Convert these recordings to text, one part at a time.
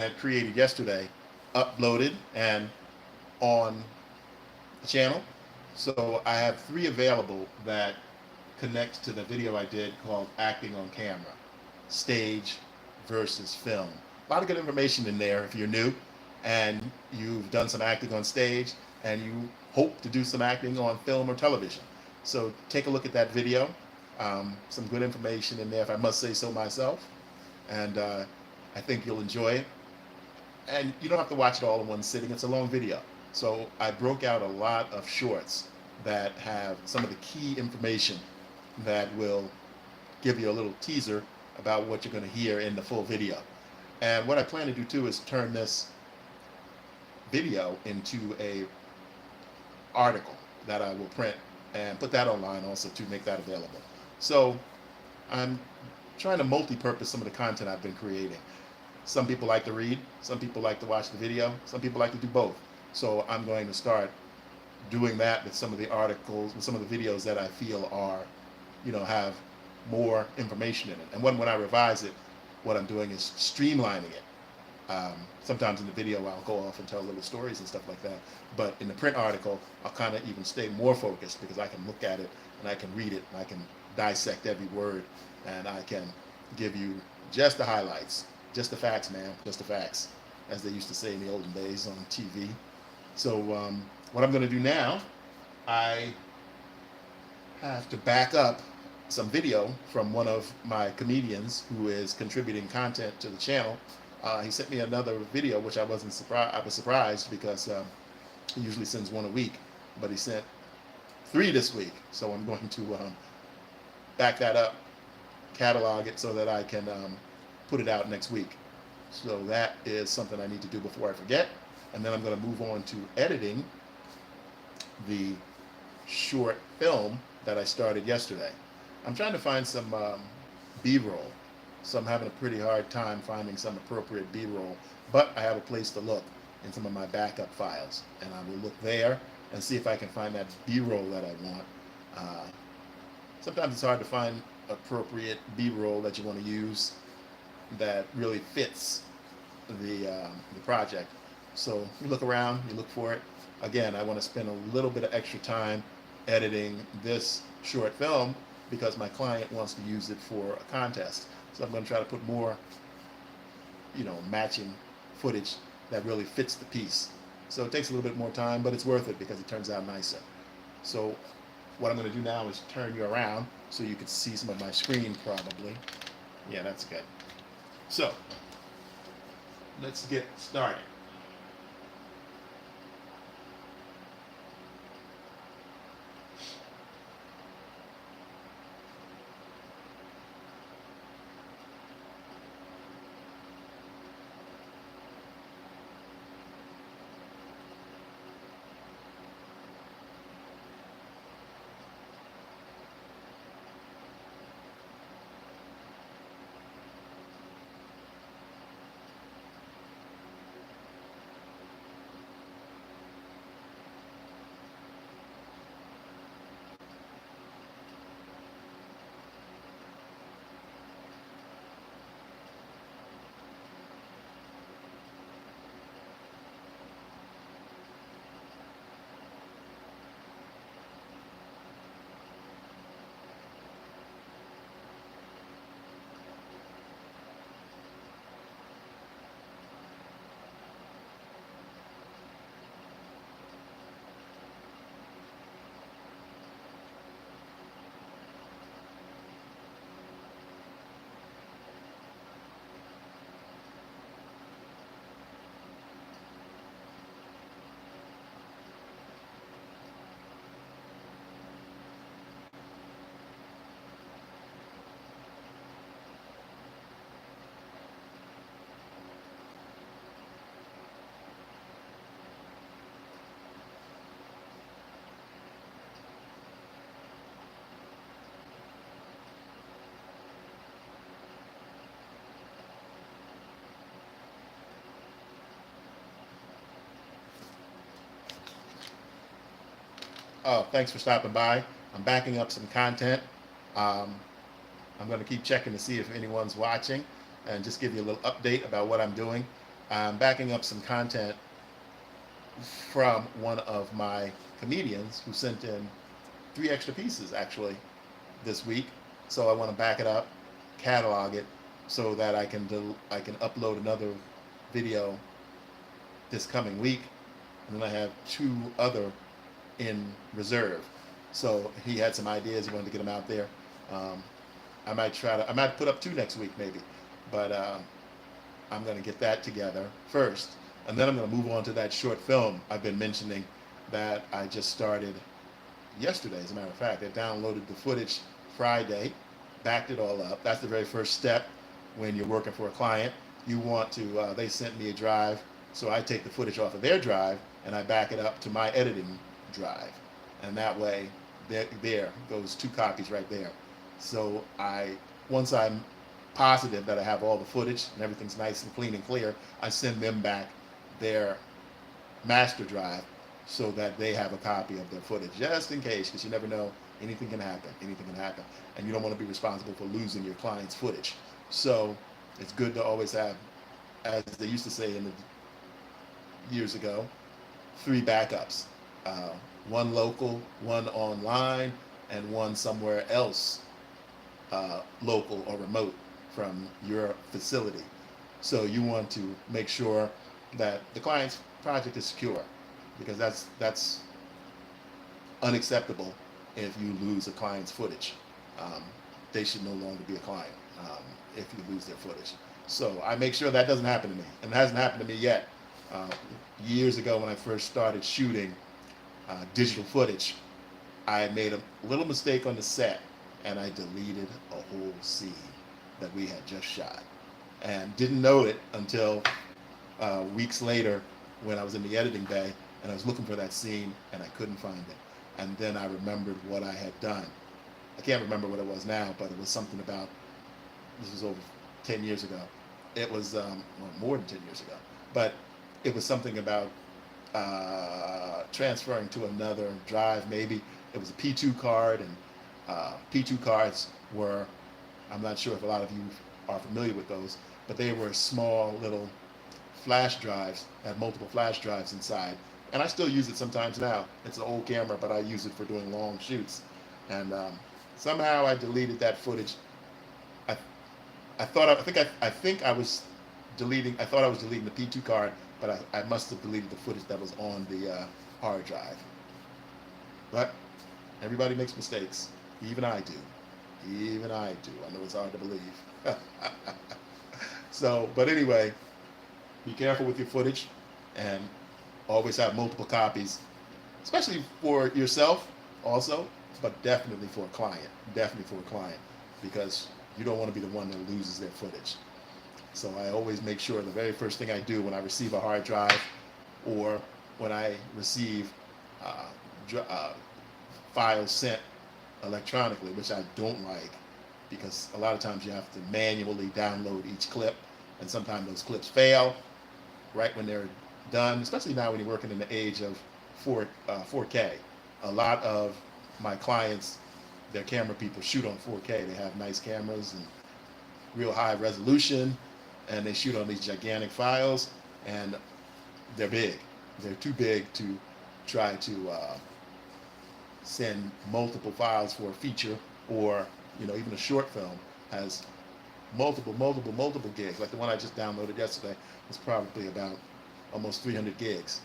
had created yesterday uploaded and on the channel. So I have 3 available that connect to the video I did called Acting on Camera, Stage versus Film. A lot of good information in there if you're new and you've done some acting on stage and you hope to do some acting on film or television. So take a look at that video. Some good information in there, if I must say so myself. And I think you'll enjoy it. And you don't have to watch it all in one sitting. It's a long video. So I broke out a lot of shorts that have some of the key information that will give you a little teaser about what you're going to hear in the full video. And what I plan to do too is turn this video into a article that I will print and put that online also to make that available. So I'm trying to multi-purpose some of the content I've been creating. Some people like to read, some people like to watch the video, some people like to do both. So I'm going to start doing that with some of the articles, with some of the videos that I feel are, have more information in it. And when I revise it, what I'm doing is streamlining it. Sometimes in the video I'll go off and tell little stories and stuff like that. But in the print article, I'll kind of even stay more focused because I can look at it and I can read it and I can dissect every word and I can give you just the highlights, just the facts, man, just the facts, as they used to say in the olden days on TV. So what I'm going to do now, I have to back up some video from one of my comedians who is contributing content to the channel. He sent me another video, which I wasn't surprised. I was surprised because he usually sends one a week, but he sent 3 this week. So I'm going to back that up, catalog it so that I can put it out next week. So that is something I need to do before I forget. And then I'm going to move on to editing the short film that I started yesterday. I'm trying to find some B-roll. So I'm having a pretty hard time finding some appropriate B-roll, but I have a place to look in some of my backup files, and I will look there and see if I can find that B-roll that I want. Sometimes it's hard to find appropriate B-roll that you want to use that really fits the project. So you look around, you look for it. Again, I want to spend a little bit of extra time editing this short film because my client wants to use it for a contest. So I'm going to try to put more, matching footage that really fits the piece. So it takes a little bit more time, but it's worth it because it turns out nicer. So what I'm going to do now is turn you around so you can see some of my screen probably. Yeah, that's good. So let's get started. Oh, thanks for stopping by. I'm backing up some content. Um, I'm going to keep checking to see if anyone's watching and just give you a little update about what I'm doing. I'm backing up some content from one of my comedians who sent in 3 extra pieces actually this week. So I want to back it up, catalog it, so that I can upload another video this coming week, and then I have 2 other in reserve. So he had some ideas. He wanted to get them out there. Um, I might put up 2 next week maybe, but I'm going to get that together first, and then I'm going to move on to that short film I've been mentioning that I just started yesterday. As a matter of fact, I downloaded the footage Friday, backed it all up. That's the very first step when you're working for a client. You want to, they sent me a drive, so I take the footage off of their drive and I back it up to my editing drive. And that way, there goes 2 copies right there. So once I'm positive that I have all the footage and everything's nice and clean and clear, I send them back their master drive so that they have a copy of their footage, just in case, because you never know, anything can happen, and you don't want to be responsible for losing your client's footage. So it's good to always have, as they used to say in the years ago, 3 backups, 1 local, 1 online, and 1 somewhere else, local or remote from your facility. So you want to make sure that the client's project is secure, because that's unacceptable if you lose a client's footage. They should no longer be a client if you lose their footage. So I make sure that doesn't happen to me, and it hasn't happened to me yet. Years ago when I first started shooting digital footage, I made a little mistake on the set, and I deleted a whole scene that we had just shot, and didn't know it until weeks later when I was in the editing bay and I was looking for that scene and I couldn't find it. And then I remembered what I had done. I can't remember what it was now, but it was something about, this was over 10 years ago. It was, well, more than 10 years ago, but it was something about transferring to another drive maybe. It was a P2 card, and P2 cards were, I'm not sure if a lot of you are familiar with those, but they were small little flash drives, had multiple flash drives inside. And I still use it sometimes now. It's an old camera, but I use it for doing long shoots. And somehow I deleted that footage. I think I was deleting the P2 card, but I must have deleted the footage that was on the hard drive. But everybody makes mistakes. Even I do. I know it's hard to believe. So, but anyway, be careful with your footage, and always have multiple copies, especially for yourself also, but definitely for a client. Because you don't want to be the one that loses their footage. So I always make sure the very first thing I do when I receive a hard drive, or when I receive files sent electronically, which I don't like, because a lot of times you have to manually download each clip, and sometimes those clips fail right when they're done, especially now when you're working in the age of 4K. A lot of my clients, their camera people, shoot on 4K. They have nice cameras and real high resolution, and they shoot on these gigantic files, and they're big. They're too big to try to send multiple files for a feature, or even a short film has multiple gigs. Like the one I just downloaded yesterday was probably about almost 300 gigs,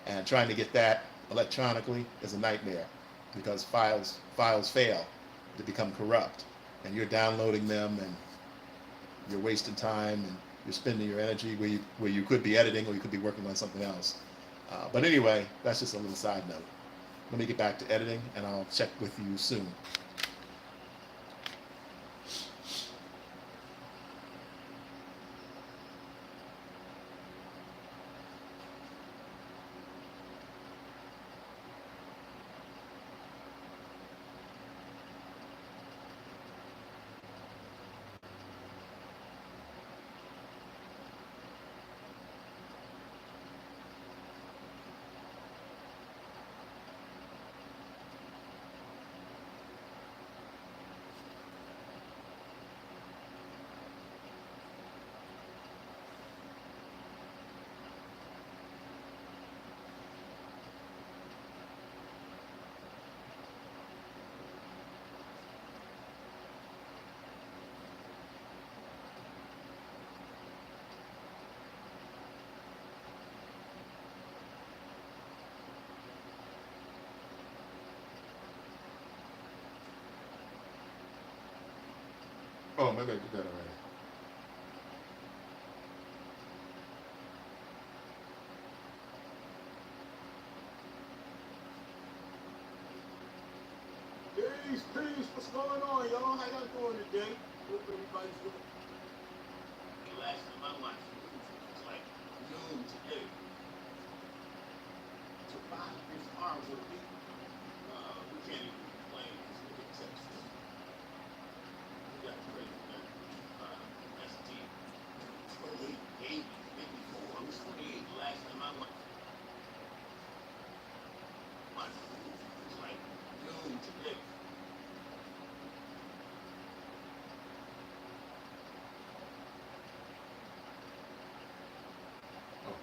and trying to get that electronically is a nightmare, because files fail to become corrupt, and you're downloading them and you're wasting time, and you're spending your energy where you could be editing, or you could be working on something else. But anyway, that's just a little side note. Let me get back to editing, and I'll check with you soon. Oh, maybe I did that already. Peace, peace. What's going on, y'all? How y'all doing today? Hope everybody's doing. The last time I watched the news, it was like noon today. To buy his arms are weak. We can't even complain because look at Texas. We got crazy man. That's deep. 28, 80, 54. It was 28 the last time I watched the news. It was like noon today. Oh,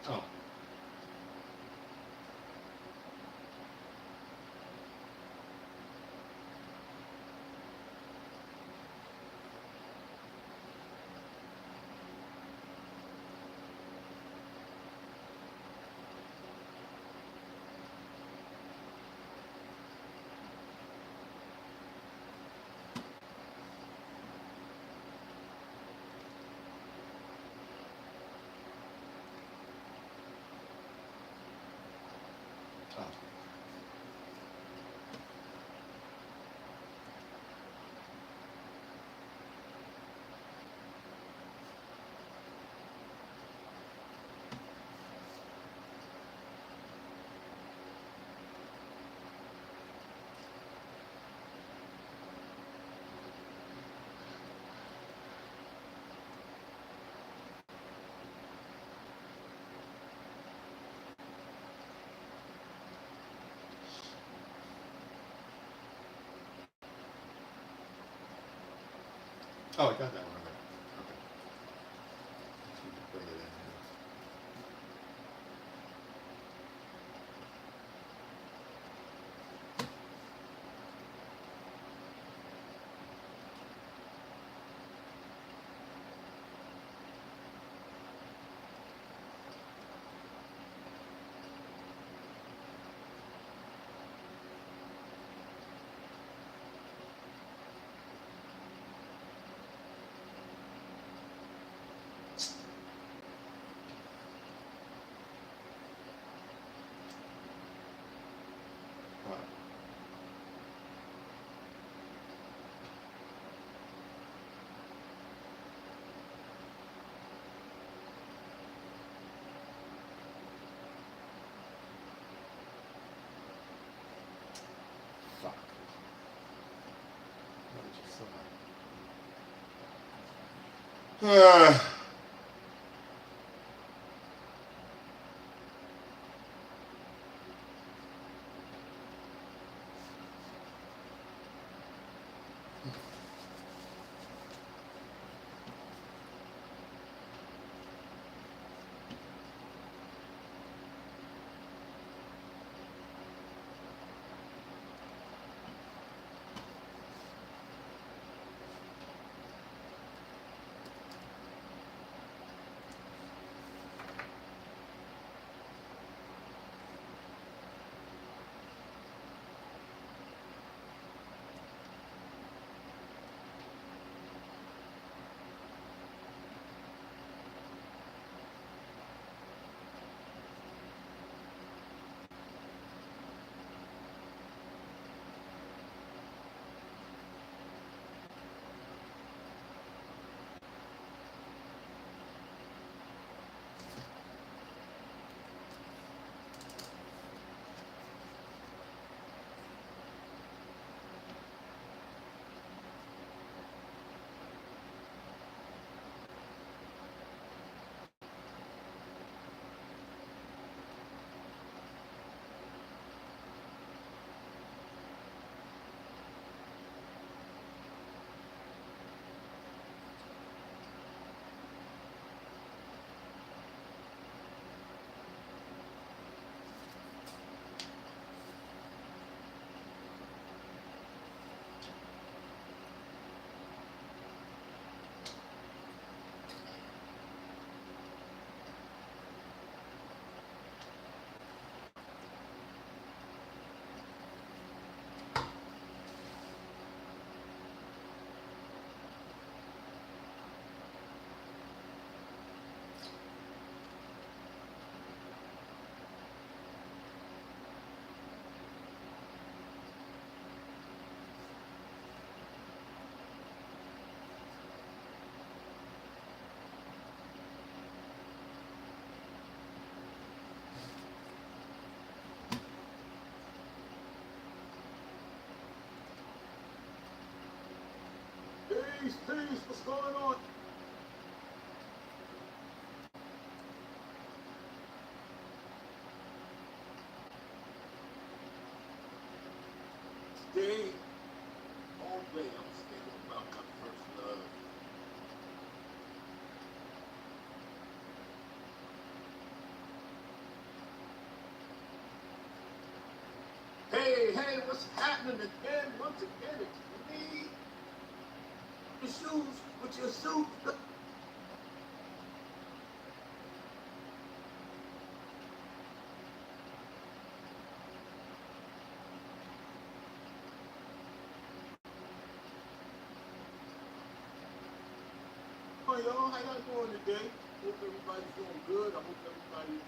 oh, oh. Oh, I got that one already. Okay. Let's see if we bring it in here. All right. Fuck. What did you say? Freeze, what's going on? Today, all day, I was thinking about my first love. Hey, what's happening again? Once again, it's me. Your shoes with your suit. Oh, y'all, how y'all doing today? Hope everybody's doing good. I hope everybody.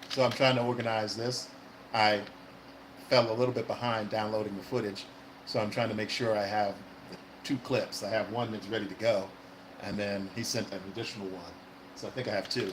So I'm trying to organize this. I fell a little bit behind downloading the footage, so I'm trying to make sure I have the two clips. I have one that's ready to go, and then he sent an additional one. So I think I have two.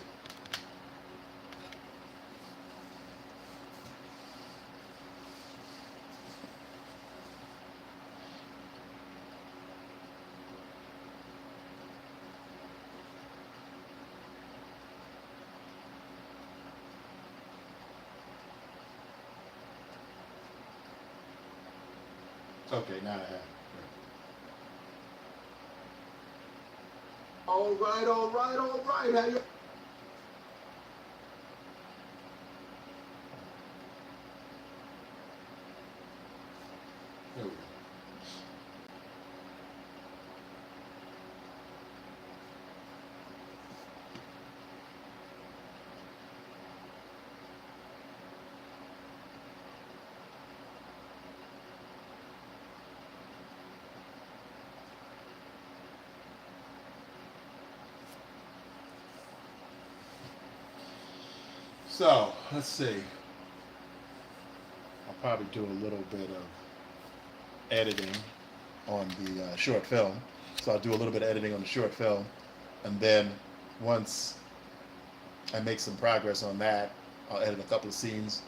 Okay, now I have it. All right. How you? There we go. So let's see. I'll probably do a little bit of editing on the short film. So I'll do a little bit of editing on the short film, and then once I make some progress on that, I'll edit a couple of scenes,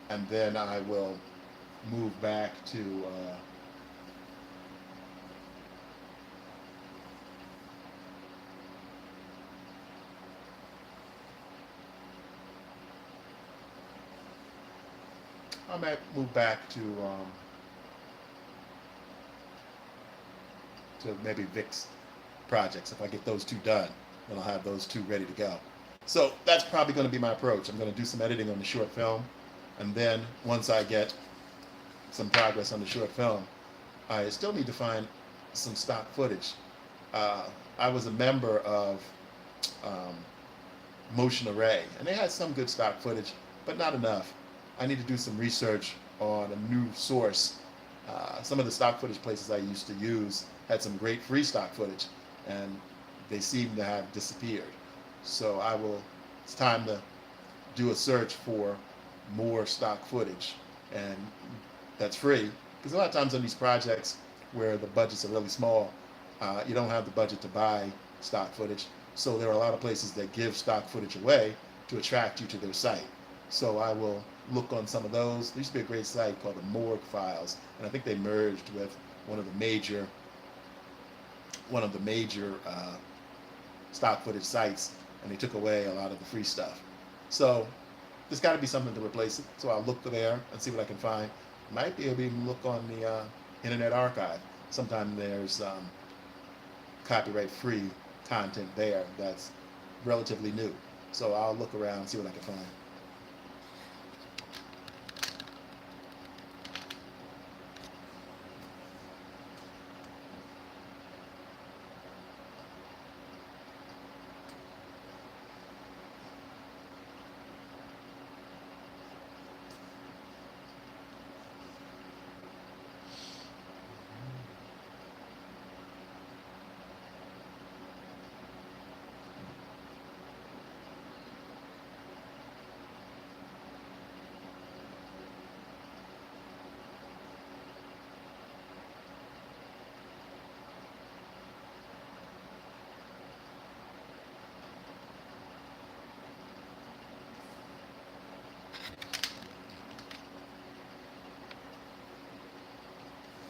and then I will move back to I might move back to maybe Vic's projects. If I get those two done, then I'll have those two ready to go. So that's probably going to be my approach. I'm going to do some editing on the short film, and then once I get some progress on the short film, I still need to find some stock footage. I was a member of um, Motion Array, and they had some good stock footage, but not enough. I need to do some research on a new source. Some of the stock footage places I used to use had some great free stock footage, and they seem to have disappeared. So it's time to do a search for more stock footage, and that's free. Because a lot of times on these projects where the budgets are really small, you don't have the budget to buy stock footage. So there are a lot of places that give stock footage away to attract you to their site. So I will look on some of those. There used to be a great site called the Morgue Files, and I think they merged with one of the major stock footage sites, and they took away a lot of the free stuff. So there's got to be something to replace it. So I'll look there and see what I can find. Might be able to even look on the Internet Archive. Sometimes there's copyright-free content there that's relatively new. So I'll look around and see what I can find.